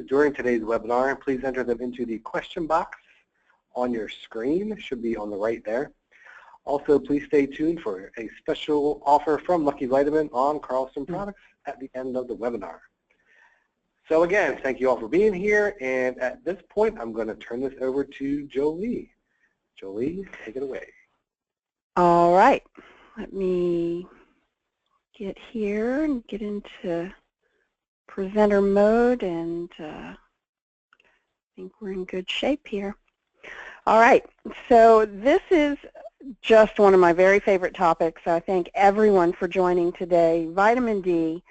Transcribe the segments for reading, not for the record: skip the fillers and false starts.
during today's webinar. Please enter them into the question box on your screen. It should be on the right there. Also, please stay tuned for a special offer from LuckyVitamin on Carlson products at the end of the webinar. So again, thank you all for being here, and at this point, I'm going to turn this over to Jolie. Jolie, take it away. All right, let me get here and get into presenter mode, and I think we're in good shape here. All right, so this is just one of my very favorite topics. I thank everyone for joining today. Vitamin D,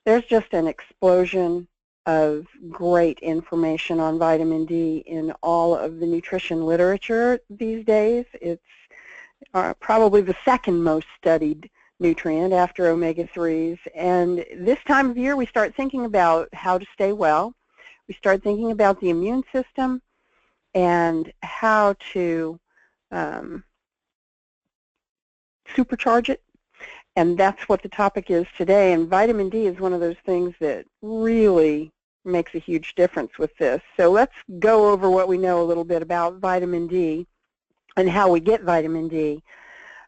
there's just an explosion of great information on vitamin D in all of the nutrition literature these days. It's probably the second most studied nutrient after omega-3s. And this time of year, we start thinking about how to stay well. We start thinking about the immune system and how to supercharge it. And that's what the topic is today. And vitamin D is one of those things that really makes a huge difference with this. So let's go over what we know a little bit about vitamin D and how we get vitamin D.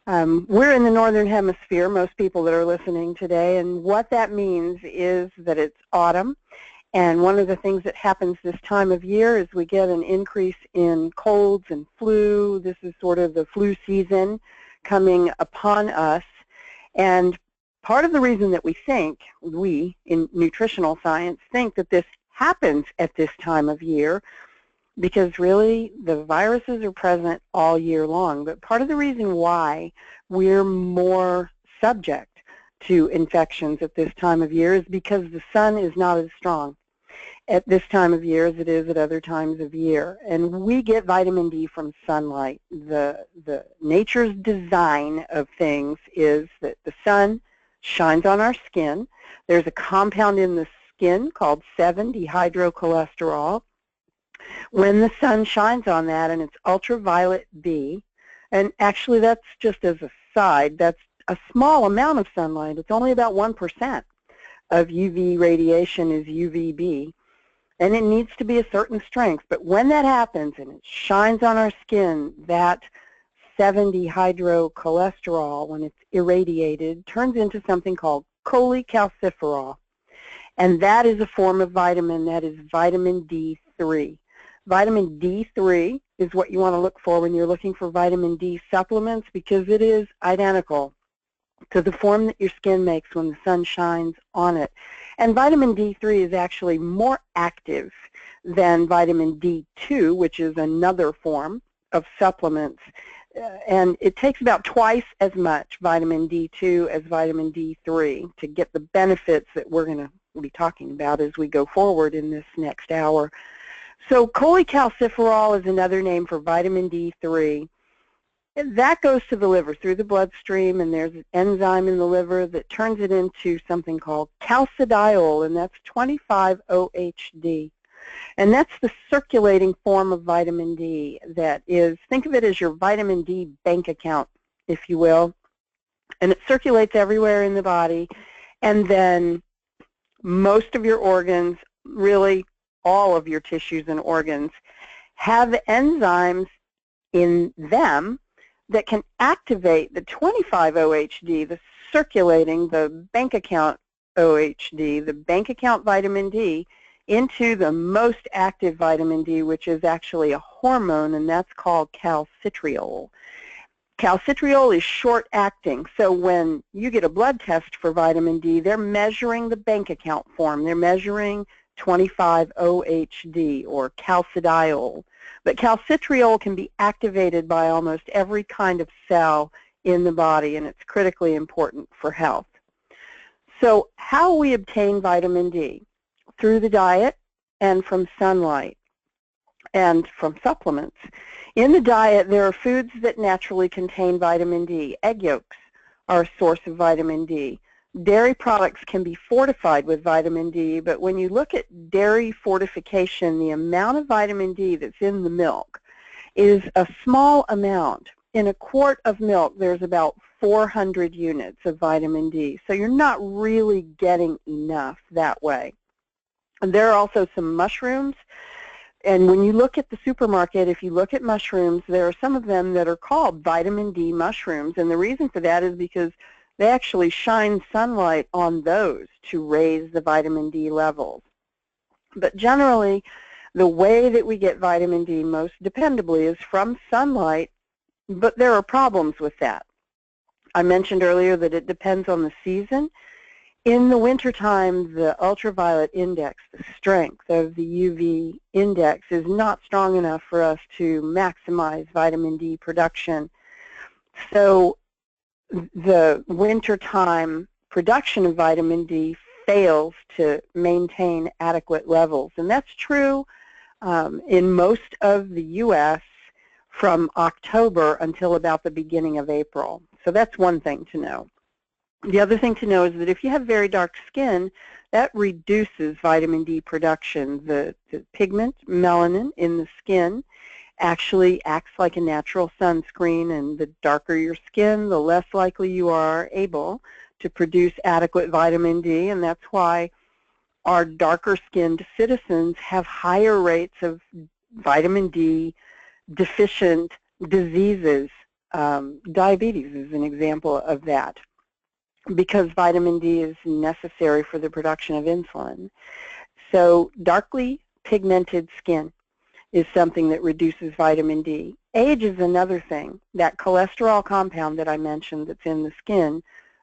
We're in the northern hemisphere, most people that are listening today, and what that means is that it's autumn. And one of the things that happens this time of year is we get an increase in colds and flu. This is sort of the flu season coming upon us. And part of the reason that we in nutritional science think that this happens at this time of year, because really the viruses are present all year long. But part of the reason why we're more subject to infections at this time of year is because the sun is not as strong at this time of year as it is at other times of year. And we get vitamin D from sunlight. The nature's design of things is that the sun shines on our skin. There's a compound in the skin called 7-dehydrocholesterol. When the sun shines on that, and it's ultraviolet B, and actually that's just as a side, that's a small amount of sunlight. It's only about 1% of UV radiation is UVB, and it needs to be a certain strength. But when that happens and it shines on our skin, that 7-dehydrocholesterol, when it's irradiated, turns into something called cholecalciferol. And that is a form of vitamin, that is vitamin D3. Vitamin D3 is what you want to look for when you're looking for vitamin D supplements, because it is identical to the form that your skin makes when the sun shines on it. And vitamin D3 is actually more active than vitamin D2, which is another form of supplements. And it takes about twice as much vitamin D2 as vitamin D3 to get the benefits that we're going to be talking about as we go forward in this next hour. So cholecalciferol is another name for vitamin D3. And that goes to the liver through the bloodstream, and there's an enzyme in the liver that turns it into something called calcidiol, and that's 25-OHD. And that's the circulating form of vitamin D that is, think of it as your vitamin D bank account, if you will. And it circulates everywhere in the body, and then most of your organs, really all of your tissues and organs, have enzymes in them that can activate the 25-OHD, the circulating, the bank account OHD, the bank account vitamin D, into the most active vitamin D, which is actually a hormone, and that's called calcitriol. Calcitriol is short-acting, so when you get a blood test for vitamin D, they're measuring the bank account form. They're measuring 25-OHD, or calcidiol. But calcitriol can be activated by almost every kind of cell in the body, and it's critically important for health. So how we obtain vitamin D? Through the diet and from sunlight and from supplements. In the diet, there are foods that naturally contain vitamin D. Egg yolks are a source of vitamin D. Dairy products can be fortified with vitamin D, but when you look at dairy fortification, the amount of vitamin D that's in the milk is a small amount. In a quart of milk, there's about 400 units of vitamin D, so you're not really getting enough that way. There are also some mushrooms. And when you look at the supermarket, if you look at mushrooms, there are some of them that are called vitamin D mushrooms. And the reason for that is because they actually shine sunlight on those to raise the vitamin D levels. But generally, the way that we get vitamin D most dependably is from sunlight, but there are problems with that. I mentioned earlier that it depends on the season. In the wintertime, the ultraviolet index, the strength of the UV index, is not strong enough for us to maximize vitamin D production. So the wintertime production of vitamin D fails to maintain adequate levels. And that's true in most of the U.S. from October until about the beginning of April. So that's one thing to know. The other thing to know is that if you have very dark skin, that reduces vitamin D production. The pigment, melanin, in the skin actually acts like a natural sunscreen, and the darker your skin, the less likely you are able to produce adequate vitamin D, and that's why our darker-skinned citizens have higher rates of vitamin D deficient diseases. Diabetes is an example of that, because vitamin D is necessary for the production of insulin. So darkly pigmented skin is something that reduces vitamin D. Age is another thing. That cholesterol compound that I mentioned that's in the skin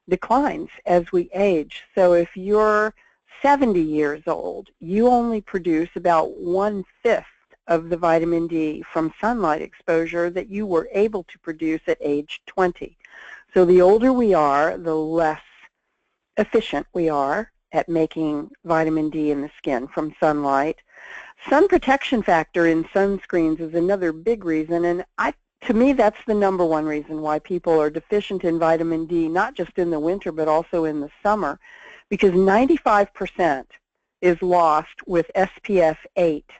declines as we age. So if you're 70 years old, you only produce about 1/5 of the vitamin D from sunlight exposure that you were able to produce at age 20. So the older we are, the less efficient we are at making vitamin D in the skin from sunlight. Sun protection factor in sunscreens is another big reason, and to me that's the number one reason why people are deficient in vitamin D, not just in the winter but also in the summer, because 95% is lost with SPF 8.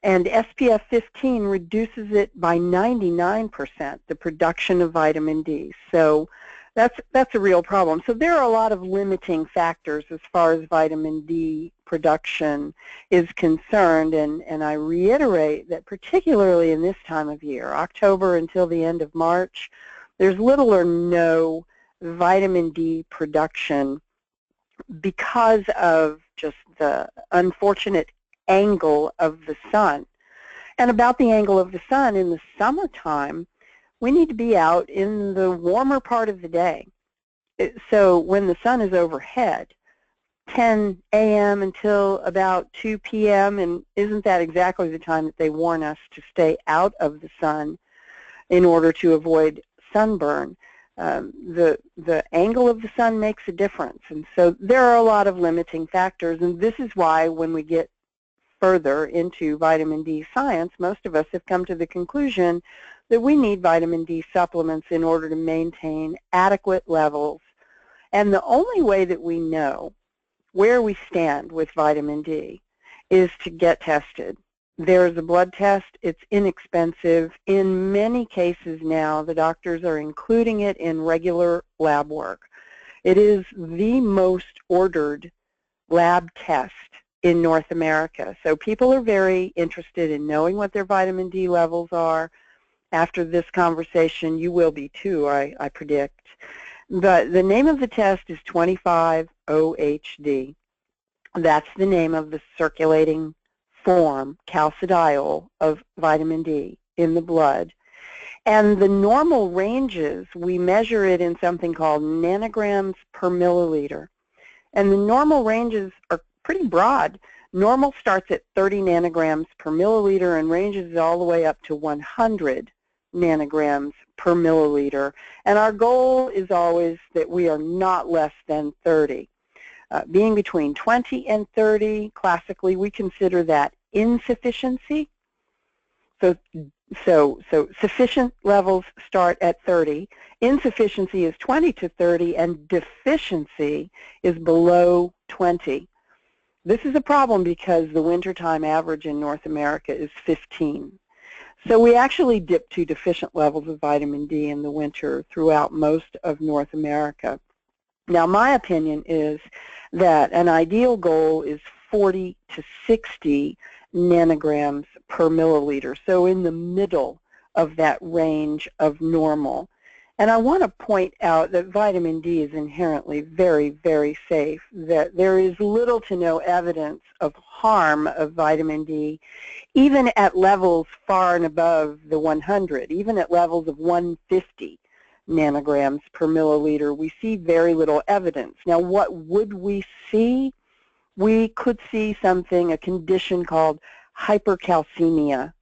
And SPF 15 reduces it by 99%, the production of vitamin D. So that's a real problem. So there are a lot of limiting factors as far as vitamin D production is concerned, and I reiterate that particularly in this time of year, October until the end of March, there's little or no vitamin D production because of just the unfortunate angle of the sun. And about the angle of the sun, in the summertime, we need to be out in the warmer part of the day. So when the sun is overhead, 10 a.m. until about 2 p.m., and isn't that exactly the time that they warn us to stay out of the sun in order to avoid sunburn? The angle of the sun makes a difference. And so there are a lot of limiting factors, and this is why when we get further into vitamin D science, most of us have come to the conclusion that we need vitamin D supplements in order to maintain adequate levels. And the only way that we know where we stand with vitamin D is to get tested. There's a blood test. It's inexpensive. In many cases now, the doctors are including it in regular lab work. It is the most ordered lab test in North America. So people are very interested in knowing what their vitamin D levels are. After this conversation, you will be too, I predict. But the name of the test is 25-OHD. That's the name of the circulating form, calcidiol, of vitamin D in the blood. And the normal ranges, we measure it in something called nanograms per milliliter. And the normal ranges are pretty broad. Normal starts at 30 nanograms per milliliter and ranges all the way up to 100 nanograms per milliliter. And our goal is always that we are not less than 30. Being between 20 and 30, classically, we consider that insufficiency. So sufficient levels start at 30. Insufficiency is 20 to 30, and deficiency is below 20. This is a problem because the wintertime average in North America is 15. So we actually dip to deficient levels of vitamin D in the winter throughout most of North America. Now, my opinion is that an ideal goal is 40 to 60 nanograms per milliliter, so in the middle of that range of normal. And I want to point out that vitamin D is inherently very, very safe, that there is little to no evidence of harm of vitamin D, even at levels far and above the 100, even at levels of 150 nanograms per milliliter, we see very little evidence. Now, what would we see? We could see something, a condition called hypercalcemia,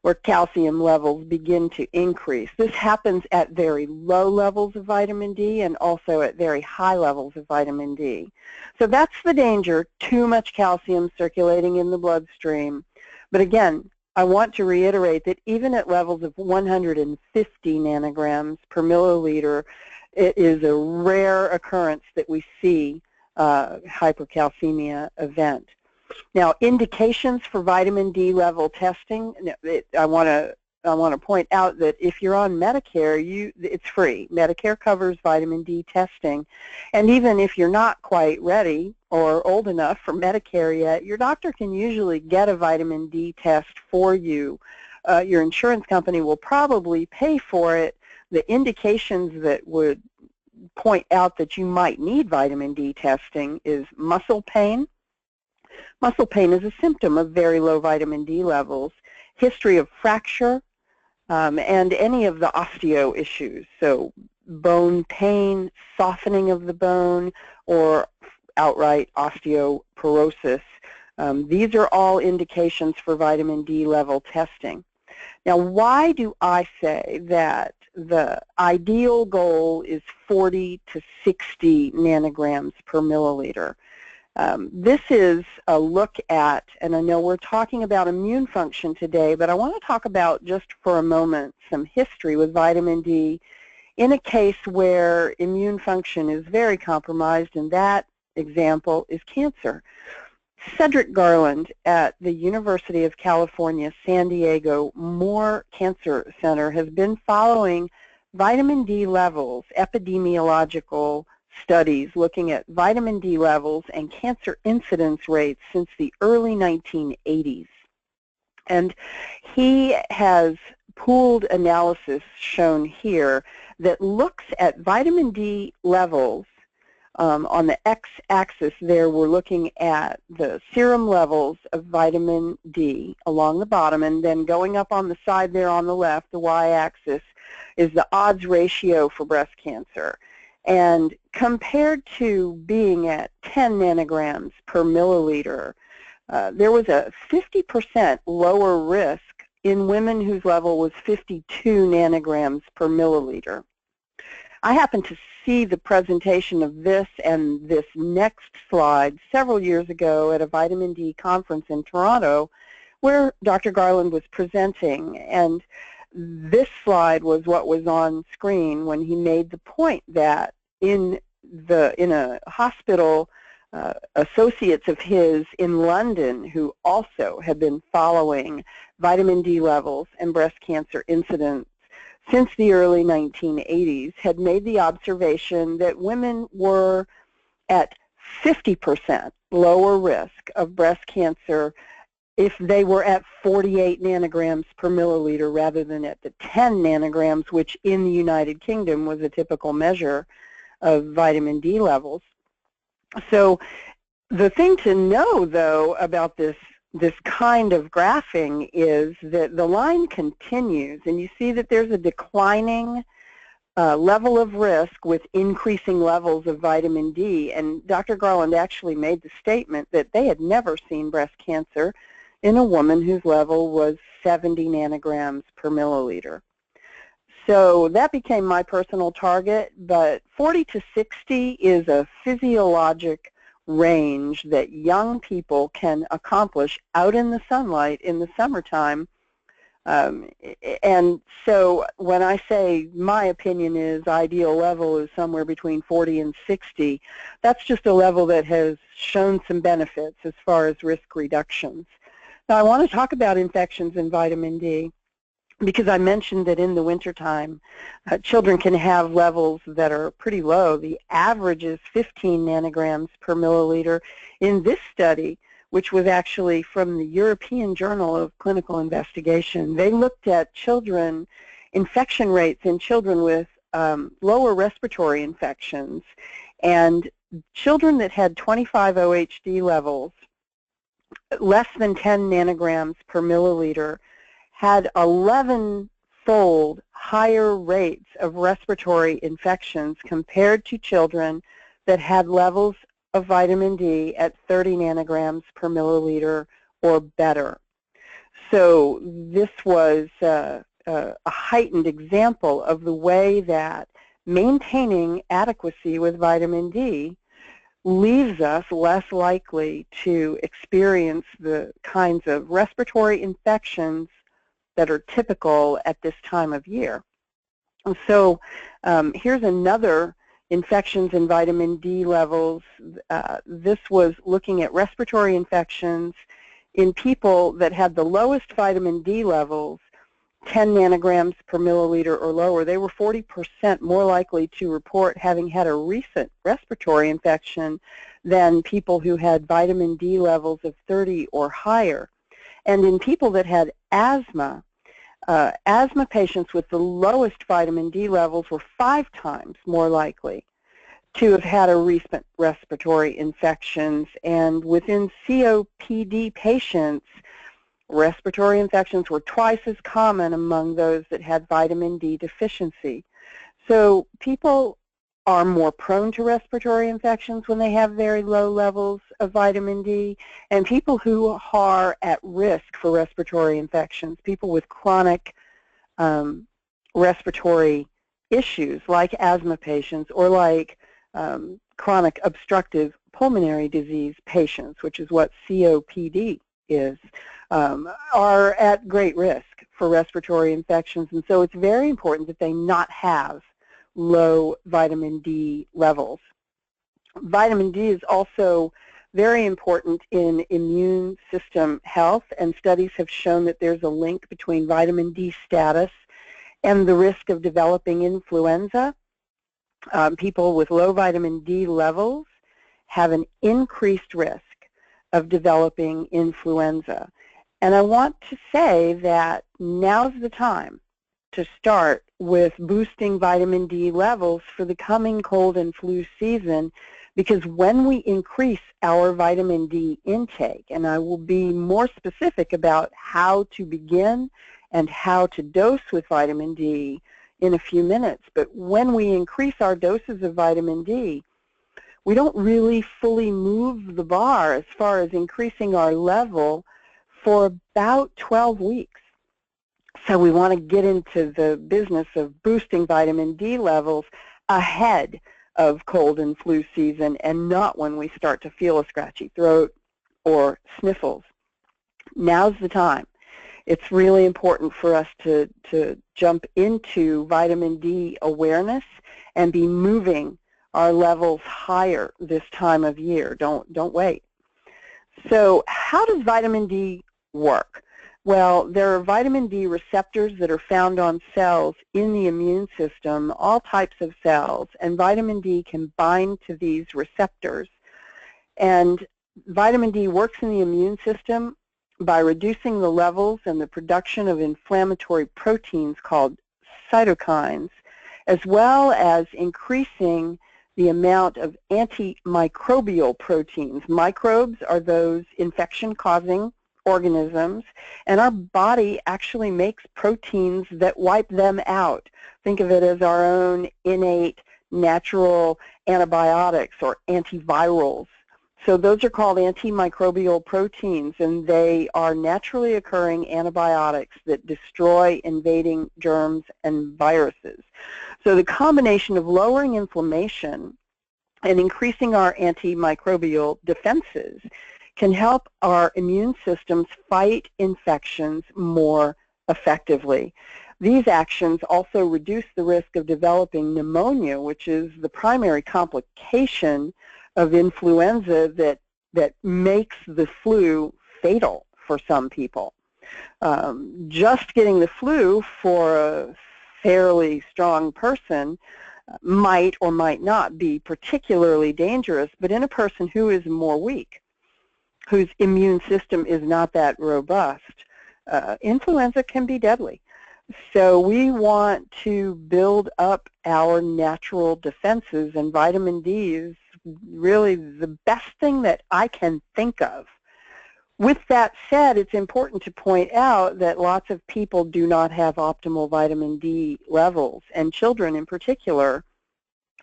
where calcium levels begin to increase. This happens at very low levels of vitamin D and also at very high levels of vitamin D. So that's the danger, too much calcium circulating in the bloodstream. But again, I want to reiterate that even at levels of 150 nanograms per milliliter, it is a rare occurrence that we see hypercalcemia event. Now, indications for vitamin D level testing, I want to point out that if you're on Medicare, it's free. Medicare covers vitamin D testing. And even if you're not quite ready or old enough for Medicare yet, your doctor can usually get a vitamin D test for you. Your insurance company will probably pay for it. The indications that would point out that you might need vitamin D testing is muscle pain. Muscle pain is a symptom of very low vitamin D levels, history of fracture, and any of the osteo issues, so bone pain, softening of the bone, or outright osteoporosis. These are all indications for vitamin D level testing. Now, why do I say that the ideal goal is 40 to 60 nanograms per milliliter? This is a look at, and I know we're talking about immune function today, but I want to talk about, just for a moment, some history with vitamin D in a case where immune function is very compromised, and that example is cancer. Cedric Garland at the University of California, San Diego Moore Cancer Center has been following vitamin D levels, epidemiological studies looking at vitamin D levels and cancer incidence rates since the early 1980s. And he has pooled analysis shown here that looks at vitamin D levels. On the x-axis there, we're looking at the serum levels of vitamin D along the bottom, and then going up on the side there on the left, the y-axis, is the odds ratio for breast cancer. And compared to being at 10 nanograms per milliliter, there was a 50% lower risk in women whose level was 52 nanograms per milliliter. I happened to see the presentation of this and this next slide several years ago at a vitamin D conference in Toronto, where Dr. Garland was presenting, and this slide was what was on screen when he made the point that in a hospital, associates of his in London who also had been following vitamin D levels and breast cancer incidence since the early 1980s had made the observation that women were at 50% lower risk of breast cancer if they were at 48 nanograms per milliliter rather than at the 10 nanograms, which in the United Kingdom was a typical measure of vitamin D levels. So the thing to know, though, about this kind of graphing is that the line continues, and you see that there's a declining level of risk with increasing levels of vitamin D. And Dr. Garland actually made the statement that they had never seen breast cancer in a woman whose level was 70 nanograms per milliliter. So that became my personal target, but 40 to 60 is a physiologic range that young people can accomplish out in the sunlight in the summertime. And so when I say my opinion is ideal level is somewhere between 40 and 60, that's just a level that has shown some benefits as far as risk reductions. Now I want to talk about infections and vitamin D, because I mentioned that in the wintertime, children can have levels that are pretty low. The average is 15 nanograms per milliliter. In this study, which was actually from the European Journal of Clinical Investigation. They looked at children, infection rates in children with lower respiratory infections, and children that had 25 OHD levels, less than 10 nanograms per milliliter, had 11-fold higher rates of respiratory infections compared to children that had levels of vitamin D at 30 nanograms per milliliter or better. So this was a heightened example of the way that maintaining adequacy with vitamin D leaves us less likely to experience the kinds of respiratory infections that are typical at this time of year. And so here's another infections and vitamin D levels. This was looking at respiratory infections in people that had the lowest vitamin D levels, 10 nanograms per milliliter or lower. They were 40% more likely to report having had a recent respiratory infection than people who had vitamin D levels of 30 or higher. And in people that had asthma, asthma patients with the lowest vitamin D levels were 5 times more likely to have had a recent respiratory infections. And within COPD patients, respiratory infections were twice as common among those that had vitamin D deficiency. So people are more prone to respiratory infections when they have very low levels of vitamin D, and people who are at risk for respiratory infections, people with chronic respiratory issues like asthma patients or like chronic obstructive pulmonary disease patients, which is what COPD is, are at great risk for respiratory infections. And so it's very important that they not have low vitamin D levels. Vitamin D is also very important in immune system health, and studies have shown that there's a link between vitamin D status and the risk of developing influenza. People with low vitamin D levels have an increased risk of developing influenza. And I want to say that now's the time to start with boosting vitamin D levels for the coming cold and flu season, because when we increase our vitamin D intake, and I will be more specific about how to begin and how to dose with vitamin D in a few minutes, but when we increase our doses of vitamin D, we don't really fully move the bar as far as increasing our level for about 12 weeks. So we want to get into the business of boosting vitamin D levels ahead of cold and flu season, and not when we start to feel a scratchy throat or sniffles. Now's the time. It's really important for us to jump into vitamin D awareness and be moving our levels higher this time of year. Don't wait. So how does vitamin D work? Well, there are vitamin D receptors that are found on cells in the immune system, all types of cells, and vitamin D can bind to these receptors. And vitamin D works in the immune system by reducing the levels and the production of inflammatory proteins called cytokines, as well as increasing the amount of antimicrobial proteins. Microbes are those infection-causing organisms, and our body actually makes proteins that wipe them out. Think of it as our own innate natural antibiotics or antivirals. So those are called antimicrobial proteins, and they are naturally occurring antibiotics that destroy invading germs and viruses. So the combination of lowering inflammation and increasing our antimicrobial defenses can help our immune systems fight infections more effectively. These actions also reduce the risk of developing pneumonia, which is the primary complication of influenza that makes the flu fatal for some people. Just getting the flu for a fairly strong person might or might not be particularly dangerous, but in a person who is more weak, whose immune system is not that robust, influenza can be deadly. So we want to build up our natural defenses, and vitamin D is really the best thing that I can think of. With that said, it's important to point out that lots of people do not have optimal vitamin D levels, and children in particular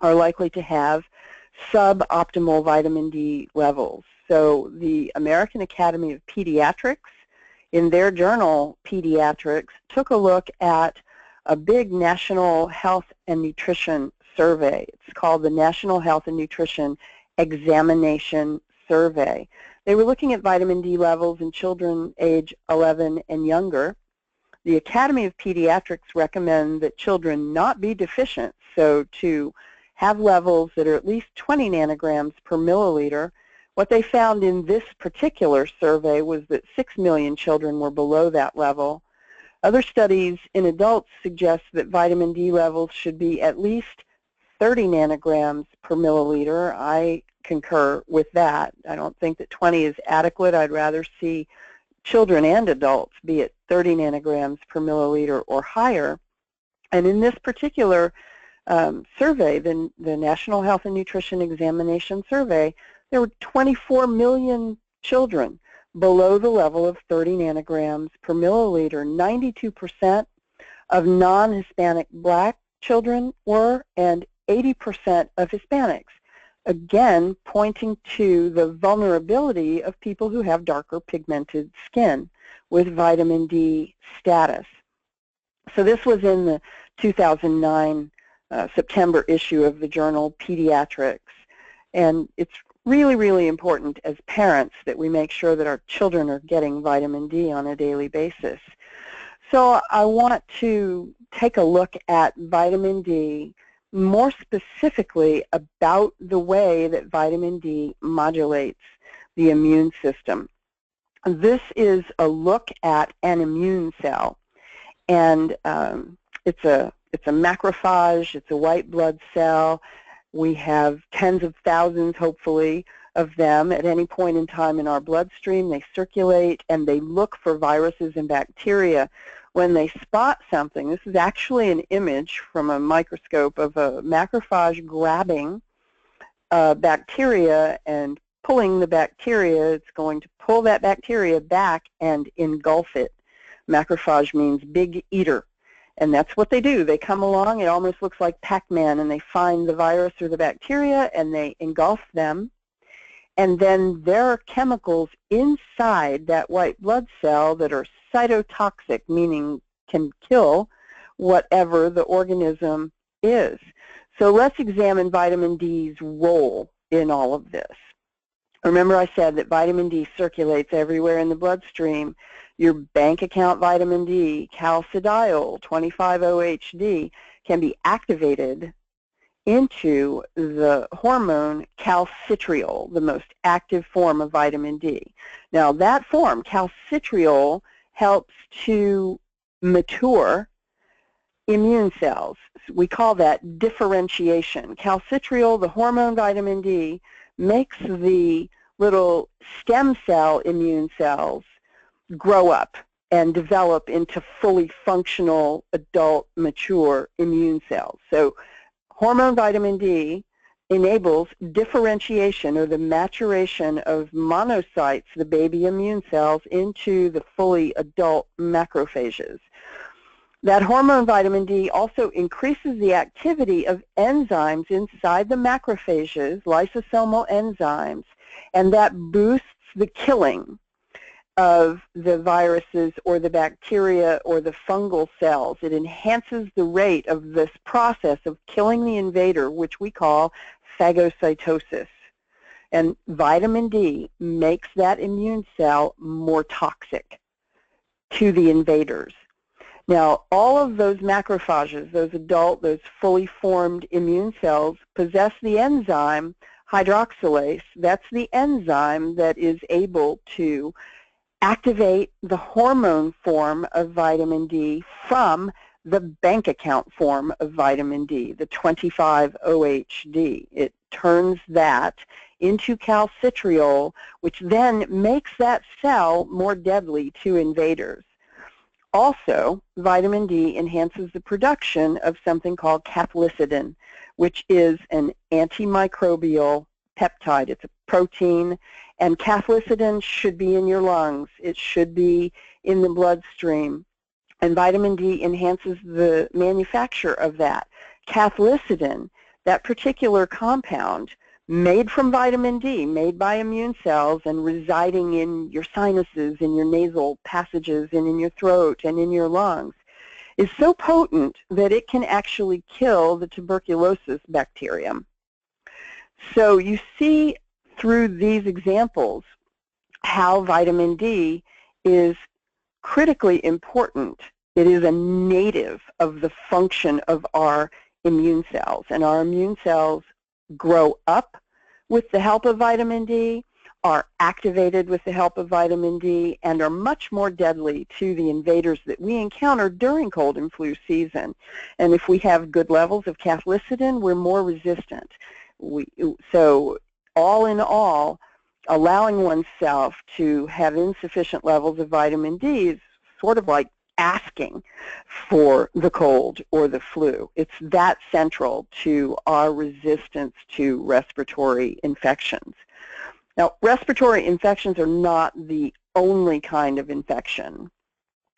are likely to have suboptimal vitamin D levels. So the American Academy of Pediatrics, in their journal, Pediatrics, took a look at a big national health and nutrition survey. It's called the National Health and Nutrition Examination Survey. They were looking at vitamin D levels in children age 11 and younger. The Academy of Pediatrics recommend that children not be deficient, so to have levels that are at least 20 nanograms per milliliter. What they found in this particular survey was that 6 million children were below that level. Other studies in adults suggest that vitamin D levels should be at least 30 nanograms per milliliter. I concur with that. I don't think that 20 is adequate. I'd rather see children and adults be at 30 nanograms per milliliter or higher. And in this particular survey, the National Health and Nutrition Examination Survey, there were 24 million children below the level of 30 nanograms per milliliter. 92% of non-Hispanic black children were, and 80% of Hispanics. Again, pointing to the vulnerability of people who have darker pigmented skin with vitamin D status. So this was in the 2009 September issue of the journal Pediatrics, and it's really, really important as parents that we make sure that our children are getting vitamin D on a daily basis. So I want to take a look at vitamin D, more specifically about the way that vitamin D modulates the immune system. This is a look at an immune cell, and it's a macrophage, it's a white blood cell. We have tens of thousands, hopefully, of them at any point in time in our bloodstream. They circulate and they look for viruses and bacteria. When they spot something, this is actually an image from a microscope of a macrophage grabbing bacteria and pulling the bacteria. It's going to pull that bacteria back and engulf it. Macrophage means big eater. And that's what they do. They come along, it almost looks like Pac-Man, and they find the virus or the bacteria and they engulf them. And then there are chemicals inside that white blood cell that are cytotoxic, meaning can kill whatever the organism is. So let's examine vitamin D's role in all of this. Remember I said that vitamin D circulates everywhere in the bloodstream. Your bank account vitamin D, calcidiol, 25-OHD, can be activated into the hormone calcitriol, the most active form of vitamin D. Now that form, calcitriol, helps to mature immune cells. We call that differentiation. Calcitriol, the hormone vitamin D, makes the little stem cell immune cells grow up and develop into fully functional adult mature immune cells. So hormone vitamin D enables differentiation or the maturation of monocytes, the baby immune cells, into the fully adult macrophages. That hormone vitamin D also increases the activity of enzymes inside the macrophages, lysosomal enzymes, and that boosts the killing of the viruses or the bacteria or the fungal cells. It enhances the rate of this process of killing the invader, which we call phagocytosis. And vitamin D makes that immune cell more toxic to the invaders. Now, all of those macrophages, those adult, those fully formed immune cells, possess the enzyme hydroxylase. That's the enzyme that is able to activate the hormone form of vitamin D from the bank account form of vitamin D, the 25-OHD. It turns that into calcitriol, which then makes that cell more deadly to invaders. Also, vitamin D enhances the production of something called cathelicidin, which is an antimicrobial peptide. It's a protein, and cathelicidin should be in your lungs. It should be in the bloodstream. And vitamin D enhances the manufacture of that. Cathelicidin, that particular compound, made from vitamin D, made by immune cells and residing in your sinuses, in your nasal passages, and in your throat and in your lungs, is so potent that it can actually kill the tuberculosis bacterium. So you see through these examples how vitamin D is critically important. It is a native of the function of our immune cells, and our immune cells grow up with the help of vitamin D, are activated with the help of vitamin D, and are much more deadly to the invaders that we encounter during cold and flu season. And if we have good levels of cathelicidin, we're more resistant. So all in all, allowing oneself to have insufficient levels of vitamin D is sort of like asking for the cold or the flu. It's that central to our resistance to respiratory infections. Now, respiratory infections are not the only kind of infection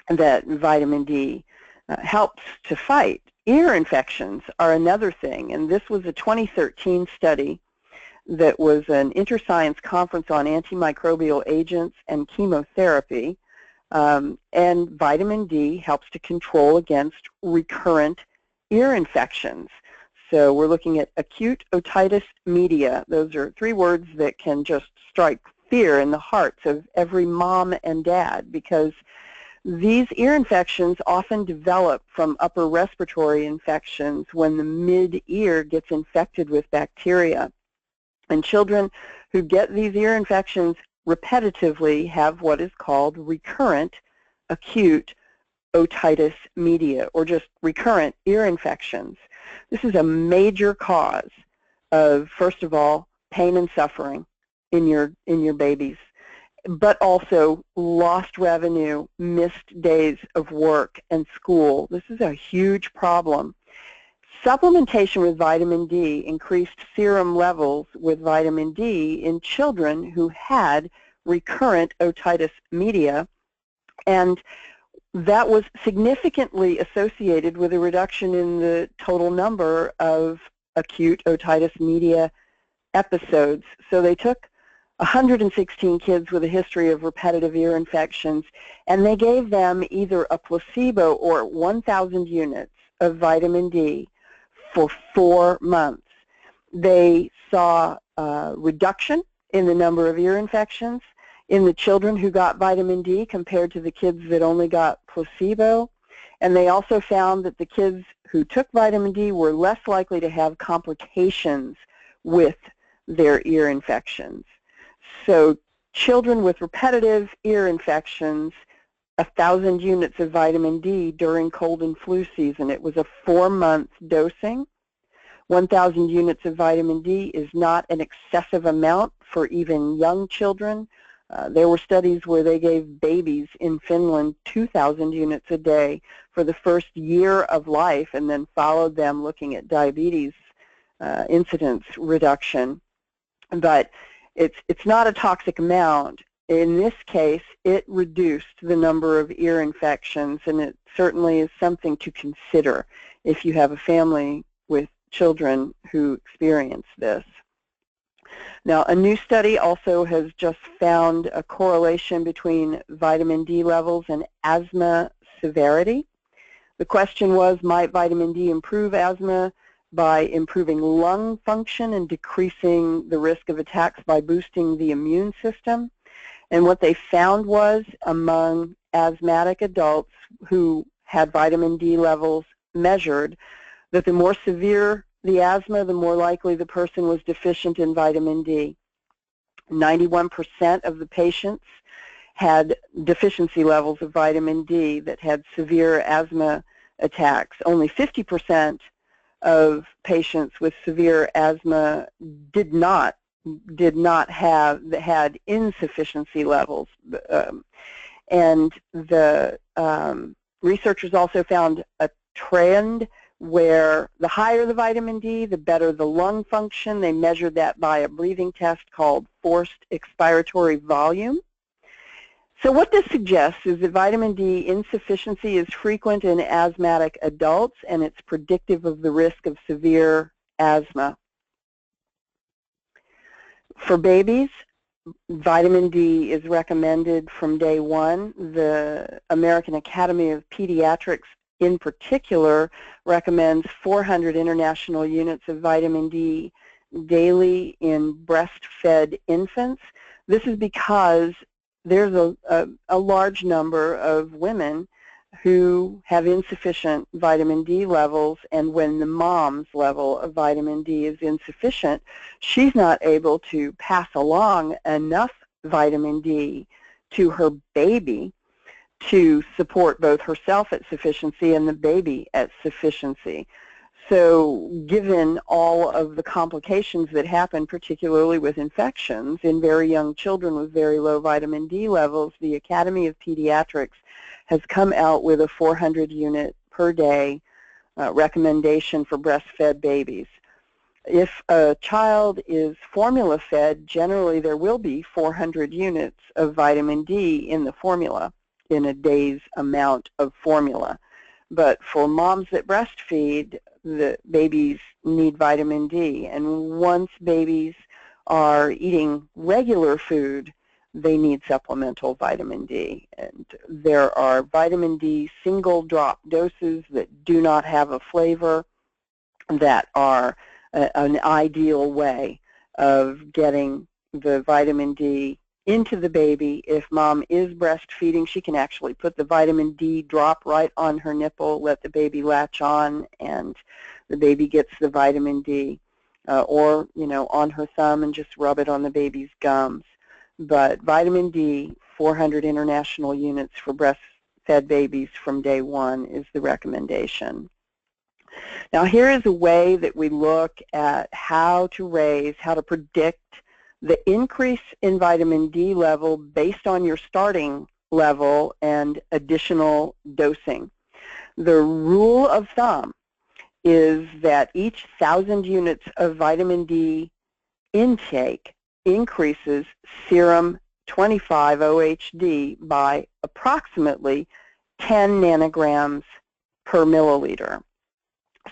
that vitamin D helps to fight. Ear infections are another thing, and this was a 2013 study that was an inter-science conference on antimicrobial agents and chemotherapy, and vitamin D helps to control against recurrent ear infections. So we're looking at acute otitis media. Those are three words that can just strike fear in the hearts of every mom and dad, because these ear infections often develop from upper respiratory infections when the mid-ear gets infected with bacteria. And children who get these ear infections repetitively have what is called recurrent acute otitis media, or just recurrent ear infections. This is a major cause of, first of all, pain and suffering in your babies, but also lost revenue, missed days of work and school. This is a huge problem. Supplementation with vitamin D increased serum levels with vitamin D in children who had recurrent otitis media, and that was significantly associated with a reduction in the total number of acute otitis media episodes. So they took 116 kids with a history of repetitive ear infections, and they gave them either a placebo or 1,000 units of vitamin D for 4 months. They saw a reduction in the number of ear infections in the children who got vitamin D compared to the kids that only got placebo. And they also found that the kids who took vitamin D were less likely to have complications with their ear infections. So children with repetitive ear infections, 1,000 units of vitamin D during cold and flu season. It was a 4-month dosing. 1,000 units of vitamin D is not an excessive amount for even young children. There were studies where they gave babies in Finland 2,000 units a day for the first year of life, and then followed them looking at diabetes incidence reduction. But it's not a toxic amount. In this case, it reduced the number of ear infections, and it certainly is something to consider if you have a family with children who experience this. Now, a new study also has just found a correlation between vitamin D levels and asthma severity. The question was, might vitamin D improve asthma by improving lung function and decreasing the risk of attacks by boosting the immune system? And what they found was, among asthmatic adults who had vitamin D levels measured, that the more severe the asthma, the more likely the person was deficient in vitamin D. 91% of the patients had deficiency levels of vitamin D that had severe asthma attacks. Only 50% of patients with severe asthma did not had insufficiency levels. And the researchers also found a trend where the higher the vitamin D, the better the lung function. They measured that by a breathing test called forced expiratory volume. So what this suggests is that vitamin D insufficiency is frequent in asthmatic adults, and it's predictive of the risk of severe asthma. For babies, vitamin D is recommended from day one. The American Academy of Pediatrics in particular recommends 400 international units of vitamin D daily in breastfed infants. This is because there's a large number of women who have insufficient vitamin D levels, and when the mom's level of vitamin D is insufficient, she's not able to pass along enough vitamin D to her baby to support both herself at sufficiency and the baby at sufficiency. So given all of the complications that happen, particularly with infections in very young children with very low vitamin D levels, the Academy of Pediatrics has come out with a 400 unit per day recommendation for breastfed babies. If a child is formula fed, generally there will be 400 units of vitamin D in the formula, in a day's amount of formula. But for moms that breastfeed, the babies need vitamin D. And once babies are eating regular food, they need supplemental vitamin D. And there are vitamin D single drop doses that do not have a flavor that are an ideal way of getting the vitamin D into the baby. If mom is breastfeeding, she can actually put the vitamin D drop right on her nipple, let the baby latch on, and the baby gets the vitamin D, or on her thumb and just rub it on the baby's gums. But vitamin D, 400 international units for breastfed babies from day one is the recommendation. Now here is a way that we look at how to predict the increase in vitamin D level based on your starting level and additional dosing. The rule of thumb is that each 1,000 units of vitamin D intake increases serum 25 OHD by approximately 10 nanograms per milliliter.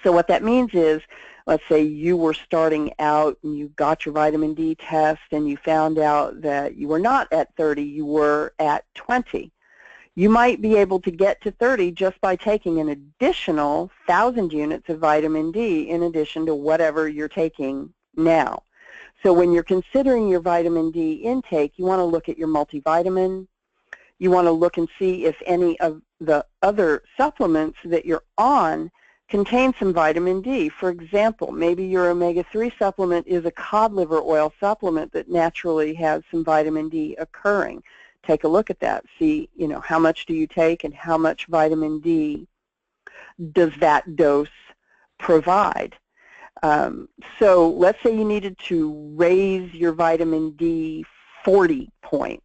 So what that means is, let's say you were starting out and you got your vitamin D test and you found out that you were not at 30, you were at 20. You might be able to get to 30 just by taking an additional 1,000 units of vitamin D in addition to whatever you're taking now. So when you're considering your vitamin D intake, you want to look at your multivitamin. You want to look and see if any of the other supplements that you're on contain some vitamin D. For example, maybe your omega-3 supplement is a cod liver oil supplement that naturally has some vitamin D occurring. Take a look at that. See, how much do you take and how much vitamin D does that dose provide? So let's say you needed to raise your vitamin D 40 points.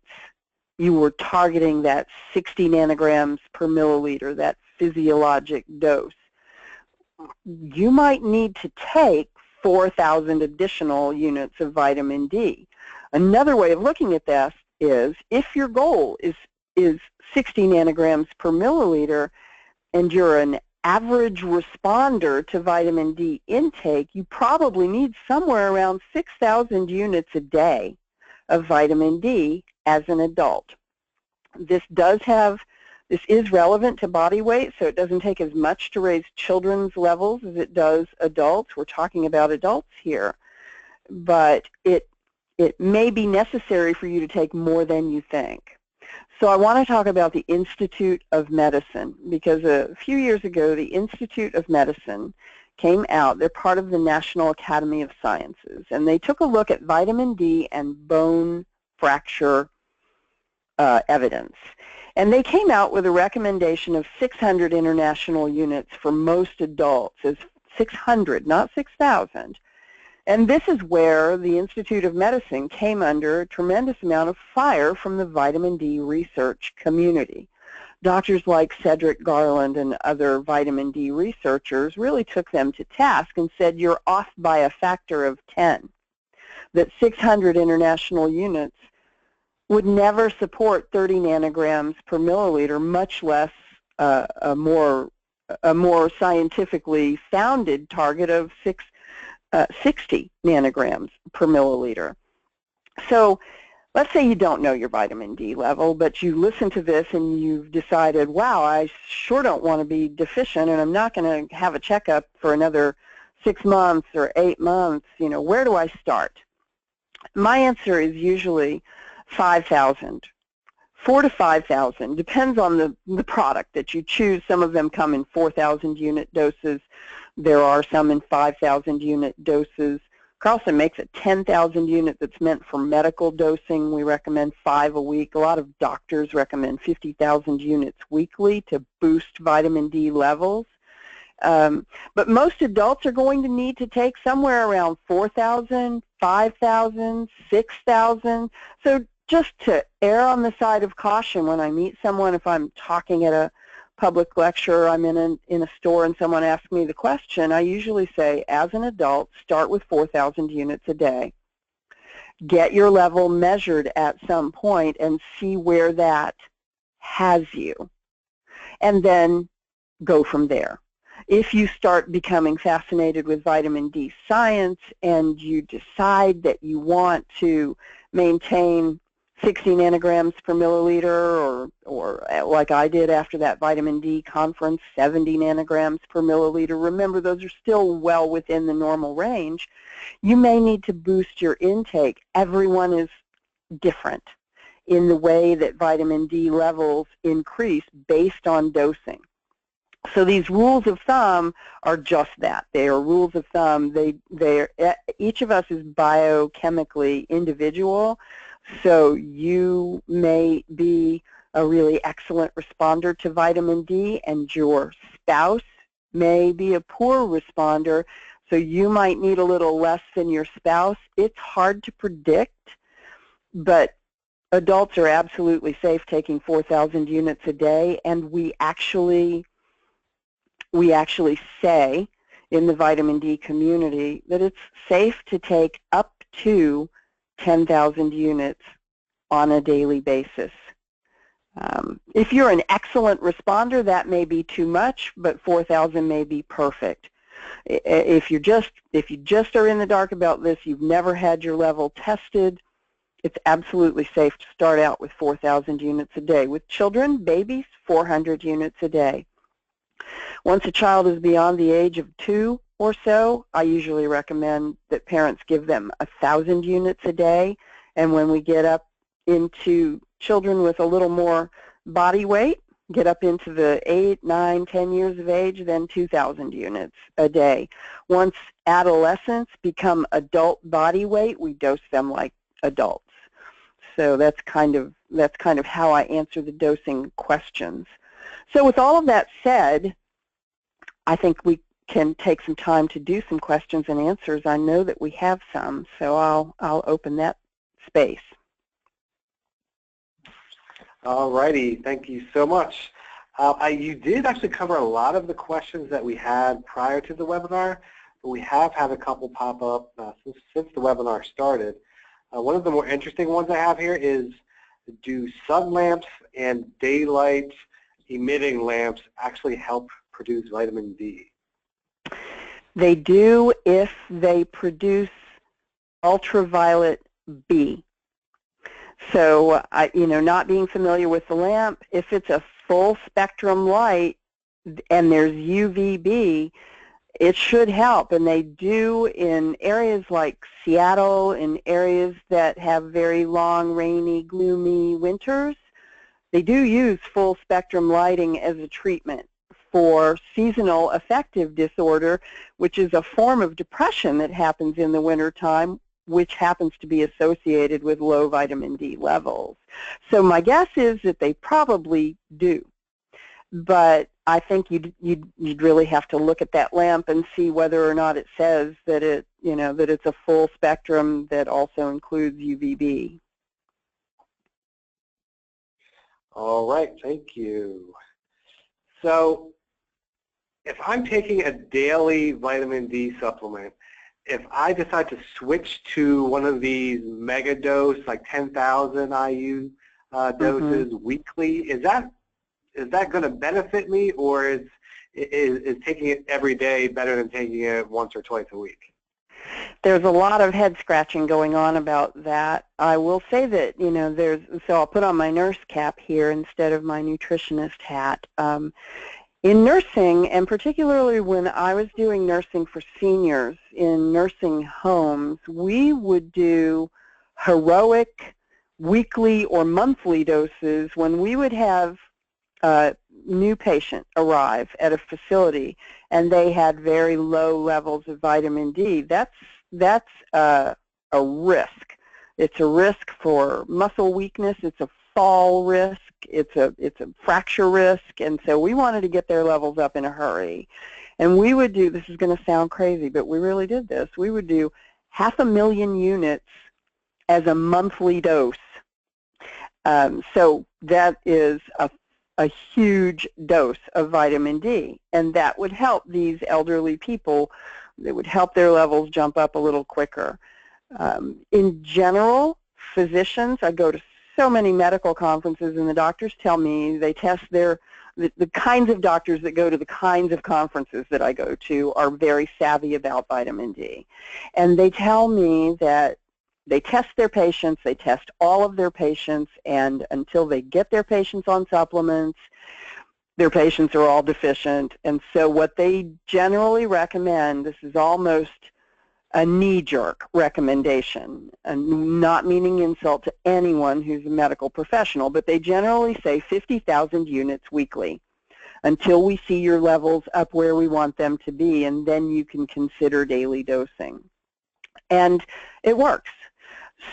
You were targeting that 60 nanograms per milliliter, that physiologic dose. You might need to take 4,000 additional units of vitamin D. Another way of looking at this is if your goal is 60 nanograms per milliliter and you're an average responder to vitamin D intake, you probably need somewhere around 6,000 units a day of vitamin D as an adult. This is relevant to body weight, so it doesn't take as much to raise children's levels as it does adults. We're talking about adults here. But it may be necessary for you to take more than you think. So I want to talk about the Institute of Medicine, because a few years ago the Institute of Medicine came out. They're part of the National Academy of Sciences, and they took a look at vitamin D and bone fracture evidence. And they came out with a recommendation of 600 international units for most adults, as 600, not 6,000. And this is where the Institute of Medicine came under a tremendous amount of fire from the vitamin D research community. Doctors like Cedric Garland and other vitamin D researchers really took them to task and said, you're off by a factor of 10, that 600 international units would never support 30 nanograms per milliliter, much less a more scientifically founded target of 60 nanograms per milliliter. So let's say you don't know your vitamin D level, but you listen to this and you've decided, wow, I sure don't want to be deficient, and I'm not going to have a checkup for another 6 months or 8 months. You know, where do I start? My answer is usually 5,000. 4,000 to 5,000, depends on the product that you choose. Some of them come in 4,000 unit doses. There are some in 5,000 unit doses. Carlson makes a 10,000 unit that's meant for medical dosing. We recommend 5 a week. A lot of doctors recommend 50,000 units weekly to boost vitamin D levels. But most adults are going to need to take somewhere around 4,000, 5,000, 6,000. So just to err on the side of caution when I meet someone, if I'm talking at a public lecture, I'm in a store and someone asks me the question, I usually say, as an adult, start with 4,000 units a day. Get your level measured at some point and see where that has you, and then go from there. If you start becoming fascinated with vitamin D science and you decide that you want to maintain 60 nanograms per milliliter, or like I did after that vitamin D conference, 70 nanograms per milliliter, remember those are still well within the normal range, you may need to boost your intake. Everyone is different in the way that vitamin D levels increase based on dosing. So these rules of thumb are just that. They are rules of thumb. Each of us is biochemically individual. So you may be a really excellent responder to vitamin D, and your spouse may be a poor responder, so you might need a little less than your spouse. It's hard to predict, but adults are absolutely safe taking 4,000 units a day, and we actually say in the vitamin D community that it's safe to take up to 10,000 units on a daily basis. If you're an excellent responder, that may be too much, but 4,000 may be perfect. If you just are in the dark about this, you've never had your level tested, it's absolutely safe to start out with 4,000 units a day. With children, babies, 400 units a day. Once a child is beyond the age of 2 or so, I usually recommend that parents give them 1,000 units a day. And when we get up into children with a little more body weight, get up into the 8, 9, 10 years of age, then 2,000 units a day. Once adolescents become adult body weight, we dose them like adults. So that's kind of how I answer the dosing questions. So with all of that said, I think we can take some time to do some questions and answers. I know that we have some, so I'll open that space. All righty, thank you so much. You did actually cover a lot of the questions that we had prior to the webinar, but we have had a couple pop up since the webinar started. One of the more interesting ones I have here is, do sun lamps and daylight emitting lamps actually help produce vitamin D? They do if they produce ultraviolet B. So, not being familiar with the lamp, if it's a full spectrum light and there's UVB, it should help. And they do in areas like Seattle, in areas that have very long, rainy, gloomy winters. They do use full spectrum lighting as a treatment for seasonal affective disorder, which is a form of depression that happens in the wintertime, which happens to be associated with low vitamin D levels. So my guess is that they probably do. but I think you'd really have to look at that lamp and see whether or not it says that that it's a full spectrum that also includes UVB. All right, thank you. So if I'm taking a daily vitamin D supplement, if I decide to switch to one of these mega dose, like 10,000 IU doses weekly, is that going to benefit me, or is taking it every day better than taking it once or twice a week? There's a lot of head scratching going on about that. I will say that, so I'll put on my nurse cap here instead of my nutritionist hat. In nursing, and particularly when I was doing nursing for seniors in nursing homes, we would do heroic weekly or monthly doses when we would have a new patient arrive at a facility and they had very low levels of vitamin D. That's a risk. It's a risk for muscle weakness. It's a fall risk. It's a fracture risk, and so we wanted to get their levels up in a hurry. And we would do, this is going to sound crazy, but we really did this. We would do 500,000 units as a monthly dose. So that is a huge dose of vitamin D, and that would help these elderly people. It would help their levels jump up a little quicker. In general, physicians, I go to so many medical conferences, and the doctors tell me they test the kinds of doctors that go to the kinds of conferences that I go to are very savvy about vitamin D. And they tell me that they test their patients, they test all of their patients, and until they get their patients on supplements, their patients are all deficient. And so what they generally recommend, this is almost a knee-jerk recommendation, and not meaning insult to anyone who's a medical professional, but they generally say 50,000 units weekly until we see your levels up where we want them to be, and then you can consider daily dosing. And it works.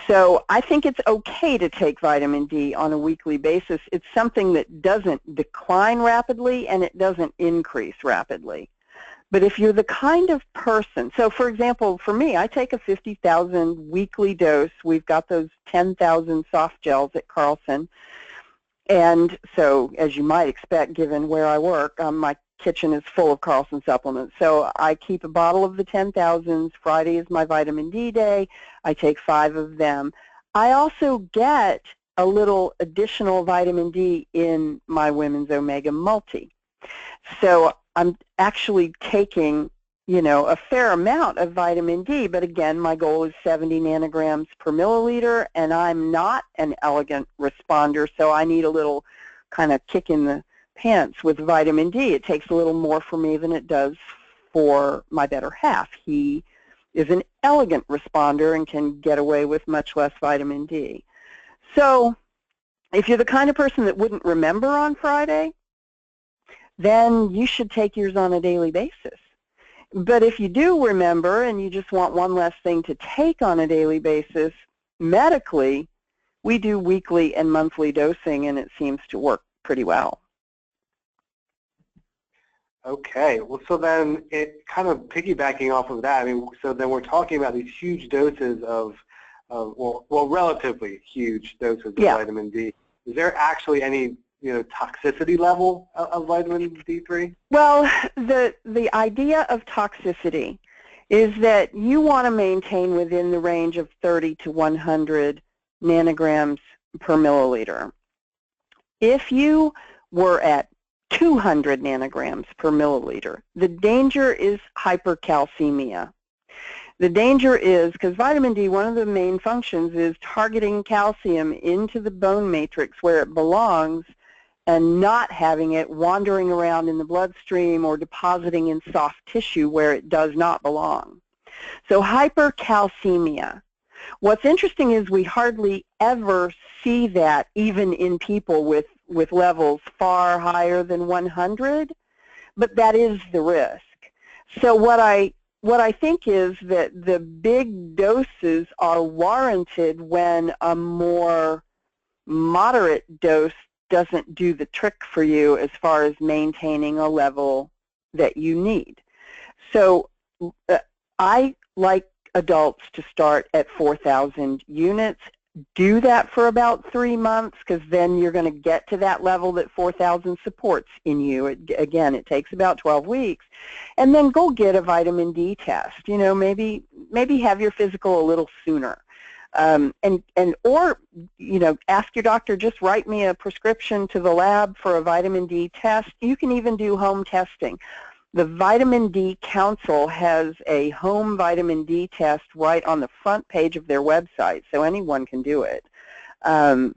So I think it's okay to take vitamin D on a weekly basis. It's something that doesn't decline rapidly and it doesn't increase rapidly. But if you're the kind of person, so for example, for me, I take a 50,000 weekly dose. We've got those 10,000 soft gels at Carlson. And so, as you might expect, given where I work, my kitchen is full of Carlson supplements. So I keep a bottle of the 10,000s. Friday is my vitamin D day. I take 5 of them. I also get a little additional vitamin D in my Women's Omega Multi. So I'm actually taking, a fair amount of vitamin D, but again, my goal is 70 nanograms per milliliter, and I'm not an elegant responder, so I need a little kind of kick in the pants with vitamin D. It takes a little more for me than it does for my better half. He is an elegant responder and can get away with much less vitamin D. So if you're the kind of person that wouldn't remember on Friday, then you should take yours on a daily basis. But if you do remember and you just want one less thing to take on a daily basis, medically, we do weekly and monthly dosing, and it seems to work pretty well. Okay, well, so then it kind of piggybacking off of that, so then we're talking about these huge doses of relatively huge doses of vitamin D. Is there actually any toxicity level of vitamin D3? Well, the idea of toxicity is that you want to maintain within the range of 30 to 100 nanograms per milliliter. If you were at 200 nanograms per milliliter, the danger is hypercalcemia. The danger is, because vitamin D, one of the main functions is targeting calcium into the bone matrix where it belongs, and not having it wandering around in the bloodstream or depositing in soft tissue where it does not belong. So hypercalcemia. What's interesting is we hardly ever see that even in people with levels far higher than 100, but that is the risk. So what I think is that the big doses are warranted when a more moderate dose doesn't do the trick for you as far as maintaining a level that you need. So I like adults to start at 4,000 units. Do that for about 3 months, because then you're going to get to that level that 4,000 supports in you. Again, it takes about 12 weeks. And then go get a vitamin D test. You know, maybe have your physical a little sooner. Or, you know, ask your doctor, just write me a prescription to the lab for a vitamin D test. You can even do home testing. The Vitamin D Council has a home vitamin D test right on the front page of their website, so anyone can do it. The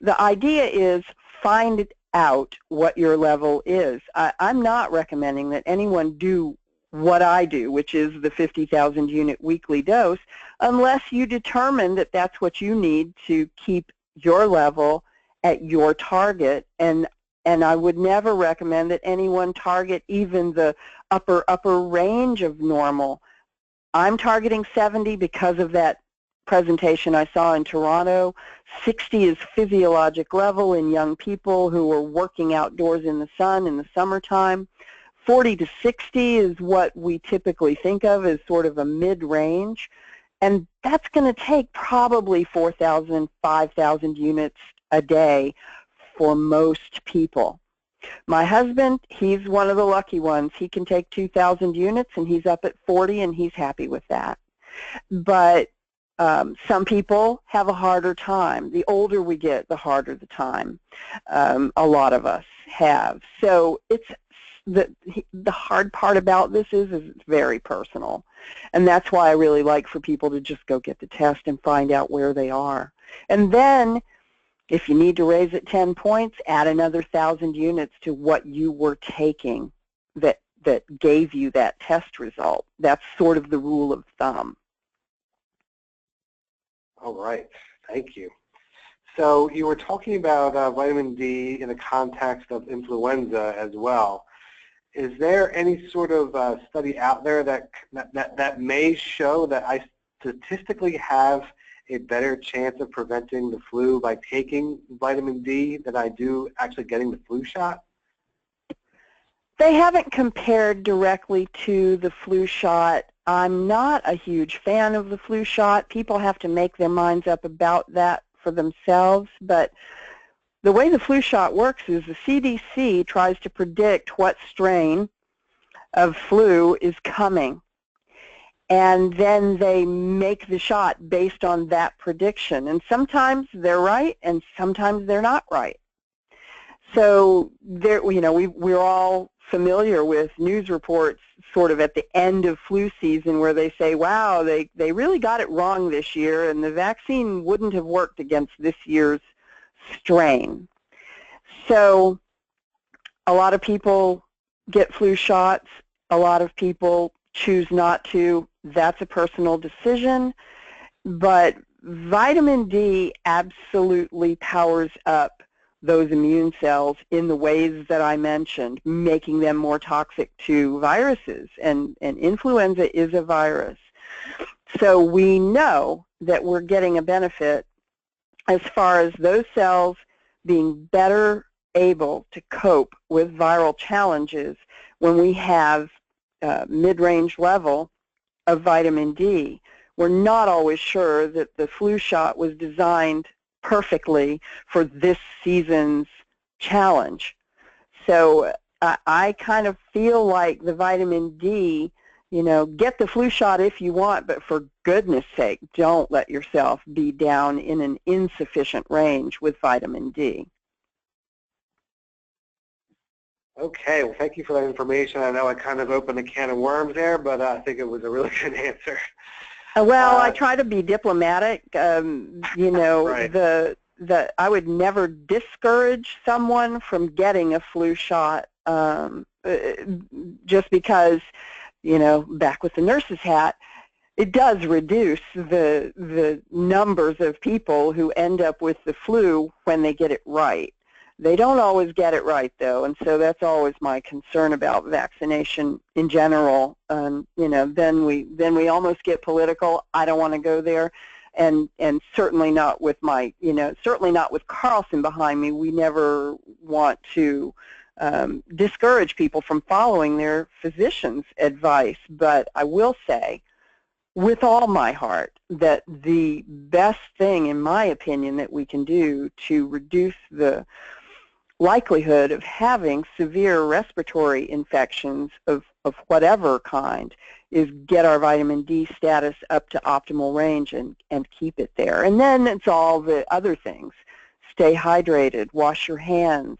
idea is find out what your level is. I'm not recommending that anyone do what I do, which is the 50,000 unit weekly dose, unless you determine that that's what you need to keep your level at your target. And I would never recommend that anyone target even the upper range of normal. I'm targeting 70 because of that presentation I saw in Toronto. 60 is physiologic level in young people who are working outdoors in the sun in the summertime. 40 to 60 is what we typically think of as sort of a mid-range. And that's going to take probably 4,000, 5,000 units a day for most people. My husband, he's one of the lucky ones. He can take 2,000 units and he's up at 40 and he's happy with that. But some people have a harder time. The older we get, the harder the time. A lot of us have. So it's the hard part about this is it's very personal. And that's why I really like for people to just go get the test and find out where they are. And then if you need to raise it 10 points, add another 1,000 units to what you were taking that gave you that test result. That's sort of the rule of thumb. All right, thank you. So you were talking about vitamin D in the context of influenza as well. Is there any sort of study out there that may show that I statistically have a better chance of preventing the flu by taking vitamin D than I do actually getting the flu shot? They haven't compared directly to the flu shot. I'm not a huge fan of the flu shot. People have to make their minds up about that for themselves. But the way the flu shot works is the CDC tries to predict what strain of flu is coming. And then they make the shot based on that prediction. And sometimes they're right, and sometimes they're not right. So there, you know, we're all familiar with news reports sort of at the end of flu season where they say, wow, they really got it wrong this year, and the vaccine wouldn't have worked against this year's strain. So a lot of people get flu shots. A lot of people choose not to. That's a personal decision, but vitamin D absolutely powers up those immune cells in the ways that I mentioned, making them more toxic to viruses, and influenza is a virus. So we know that we're getting a benefit as far as those cells being better able to cope with viral challenges when we have mid-range level of vitamin D. We're not always sure that the flu shot was designed perfectly for this season's challenge. So I kind of feel like the vitamin D, you know, get the flu shot if you want, but for goodness sake, don't let yourself be down in an insufficient range with vitamin D. Okay, well, thank you for that information. I know I kind of opened a can of worms there, but I think it was a really good answer. Well, I try to be diplomatic. You know, right. I would never discourage someone from getting a flu shot just because, you know, back with the nurse's hat, it does reduce the numbers of people who end up with the flu when they get it right. They don't always get it right, though, and so that's always my concern about vaccination in general. You know, then we almost get political. I don't want to go there. and certainly not with my, certainly not with Carlson behind me. We never want to discourage people from following their physician's advice, but I will say with all my heart that the best thing, in my opinion, that we can do to reduce the likelihood of having severe respiratory infections of whatever kind is get our vitamin D status up to optimal range and keep it there. And then it's all the other things. Stay hydrated, wash your hands,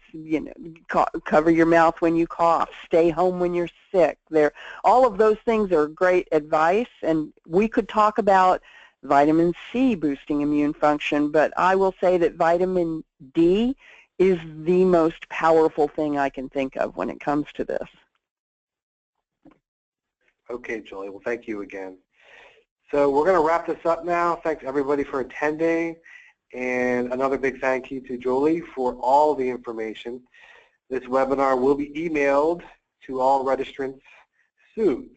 cover your mouth when you cough, stay home when you're sick. All of those things are great advice, and we could talk about vitamin C boosting immune function, but I will say that vitamin D is the most powerful thing I can think of when it comes to this. Okay, Jolie. Well, thank you again. So we're going to wrap this up now. Thanks, everybody, for attending. And another big thank you to Jolie for all the information. This webinar will be emailed to all registrants soon.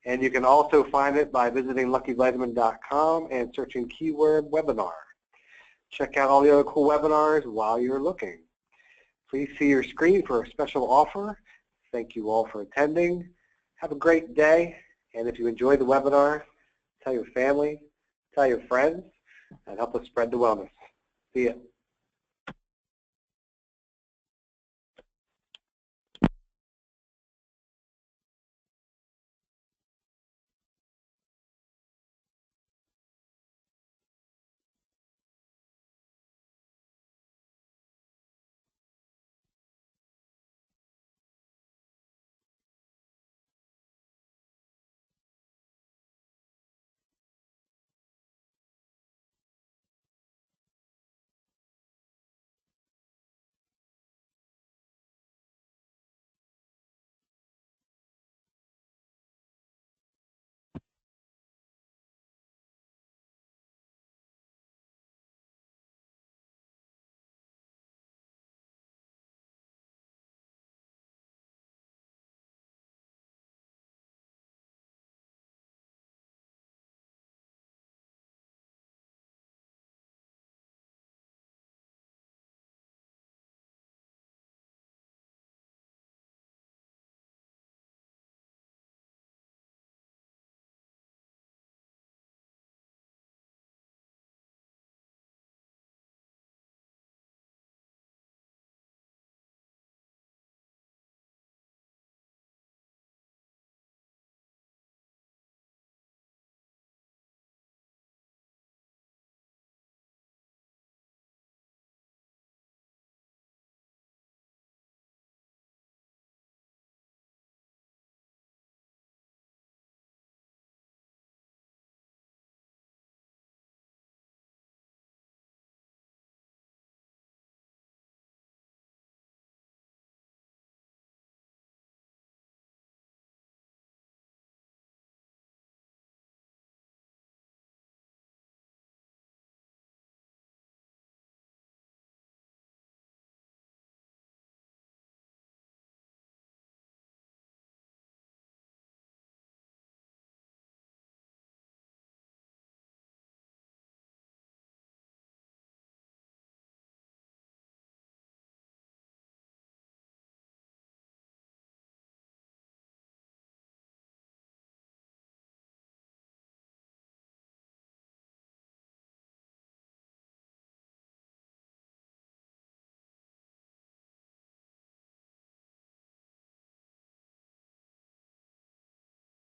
And you can also find it by visiting LuckyVitamin.com and searching keyword webinar. Check out all the other cool webinars while you're looking. Please see your screen for a special offer. Thank you all for attending. Have a great day. And if you enjoyed the webinar, tell your family, tell your friends, and help us spread the wellness. See ya.